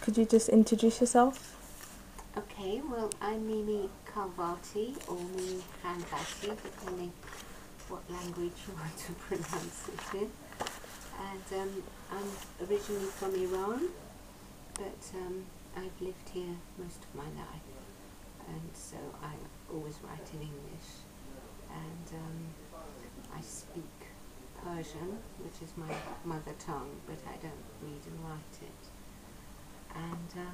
Could you just introduce yourself? Okay, well, I'm Mimi Khalvati, or Mimi Khalvati, depending what language you want to pronounce it in. And I'm originally from Iran, but I've lived here most of my life, and so I always write in English. And I speak Persian, which is my mother tongue, but I don't read and write it. And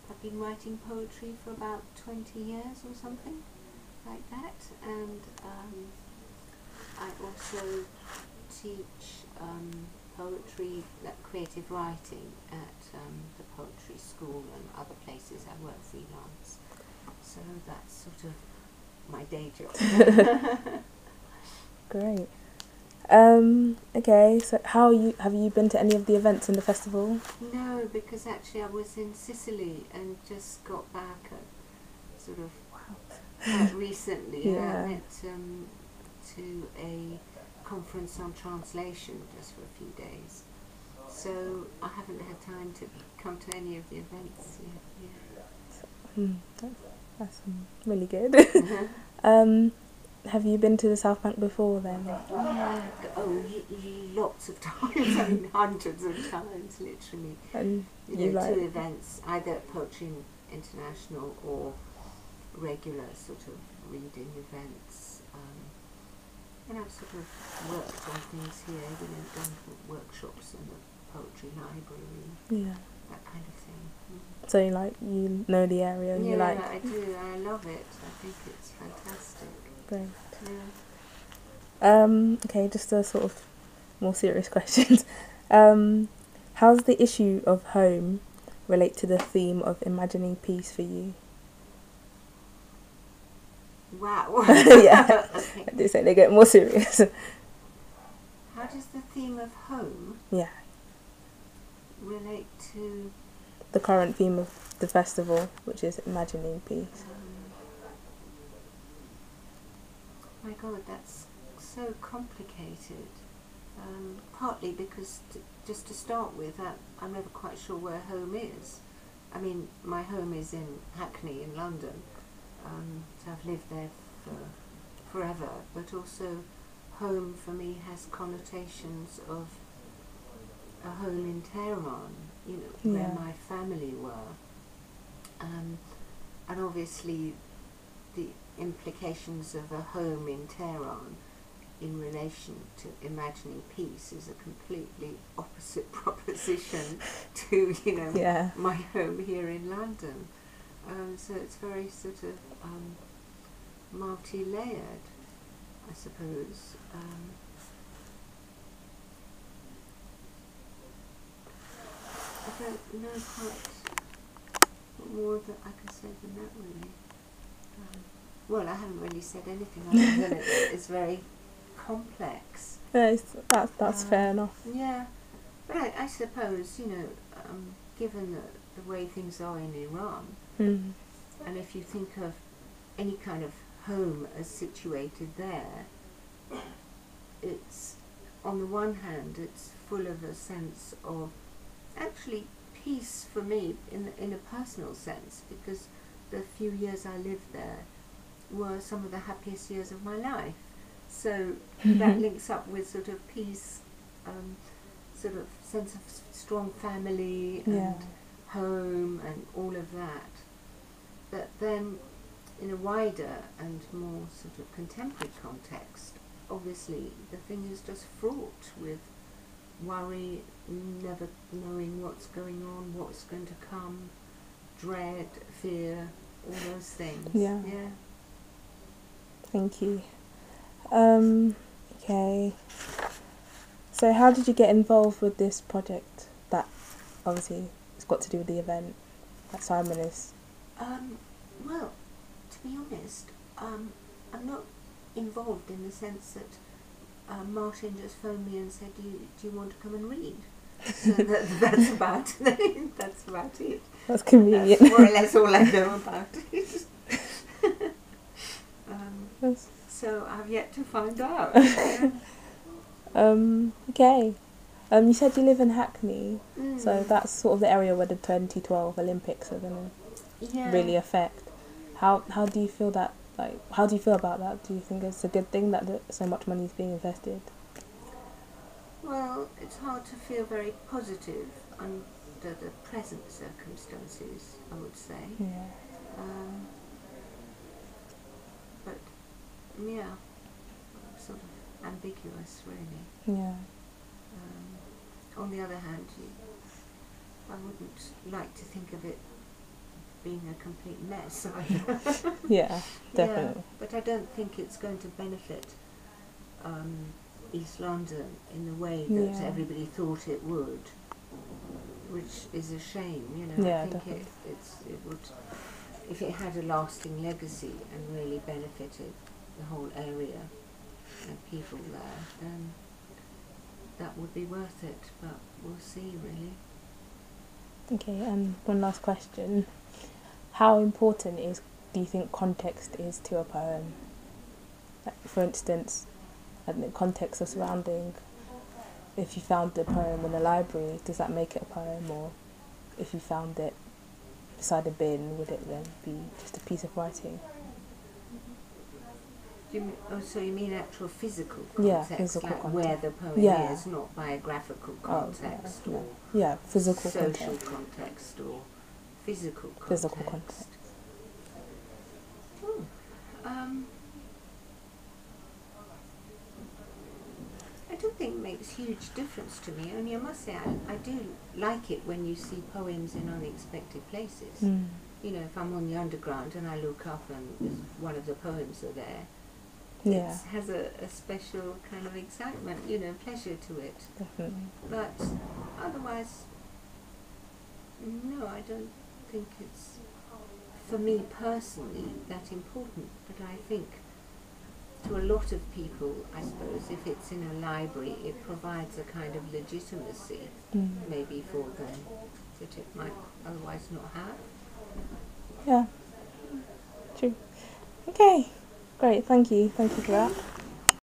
I've been writing poetry for about 20 years or something like that, and I also teach poetry, creative writing at the poetry school and other places. I work freelance, so that's sort of my day job. Great. Okay, so have you been to any of the events in the festival? No, because actually I was in Sicily and just got back sort of quite recently. Yeah. I went to a conference on translation just for a few days, so I haven't had time to come to any of the events yet. That's really good. Have you been to the Southbank before then? Yeah, lots of times. I mean, hundreds of times, literally. And you know, 2 events, either Poetry International or regular sort of reading events. And I've sort of worked on things here, you know, done workshops in the poetry library, that kind of thing. So you know the area and yeah, you like... I do. I love it. I think it's fantastic. Great. Yeah. Okay, just a sort of more serious questions. How's the issue of home relate to the theme of imagining peace for you? Wow. Yeah, Okay. I do say they get more serious. How does the theme of home relate to the current theme of the festival, which is imagining peace? My God, that's so complicated. Partly because, just to start with, I'm never quite sure where home is. I mean, my home is in Hackney in London, so I've lived there for forever, but also home for me has connotations of a home in Tehran, you know, where my family were. And obviously the implications of a home in Tehran in relation to imagining peace is a completely opposite proposition to, you know, my home here in London. So it's very sort of multi-layered, I suppose. I don't know quite what more that I can say than that, really. Well, I haven't really said anything other than it's very complex. Yeah, that's fair enough. Yeah, but I suppose, you know, given the way things are in Iran, and if you think of any kind of home as situated there, it's, on the one hand, it's full of a sense of actually peace for me in a personal sense, because the few years I lived there were some of the happiest years of my life. So that links up with sort of peace, sort of sense of strong family and home and all of that. But then in a wider and more sort of contemporary context, obviously the thing is just fraught with worry, never knowing what's going on, what's going to come, dread, fear, all those things. Yeah. Thank you. Okay. So how did you get involved with this project that obviously it's got to do with the event that Simon is? Well, to be honest, I'm not involved in the sense that Martin just phoned me and said, do you want to come and read? So that's about that's about it. That's convenient. That's more or less all I know about it. So I've yet to find out. Okay. You said you live in Hackney, so Mm. that's sort of the area where the 2012 Olympics are going Yeah. to really affect. How do you feel that, like, how do you feel about that? Do you think it's a good thing that so much money is being invested? Well, it's hard to feel very positive under the present circumstances, I would say. Yeah. But yeah, sort of ambiguous, really. Yeah. On the other hand, I wouldn't like to think of it being a complete mess either. Yeah, definitely. Yeah, but I don't think it's going to benefit East London in the way that Yeah. everybody thought it would, which is a shame. You know, Yeah, I think definitely. it would, if it had a lasting legacy and really benefited the whole area and people there, then that would be worth it. But we'll see, really. Okay, and one last question. How important do you think context is to a poem? Like, for instance, the context of surrounding, if you found the poem in a library, does that make it a poem? Or if you found it beside a bin, would it then be just a piece of writing? So you mean actual physical Yeah, context, physical like context. where the poem Yeah. is, not biographical Oh, context yeah, or yeah, physical social context. context or physical context. Physical context. Hmm. I don't think it makes huge difference to me, only I must say I do like it when you see poems in unexpected places. Mm. You know, if I'm on the underground and I look up and one of the poems are there, Yeah, it has a special kind of excitement, you know, pleasure to it. definitely. But otherwise, no, I don't think it's, for me personally, that important. But I think to a lot of people, I suppose, if it's in a library, it provides a kind of legitimacy, maybe for them, that it might otherwise not have. Yeah, true. Okay, great, thank you for that.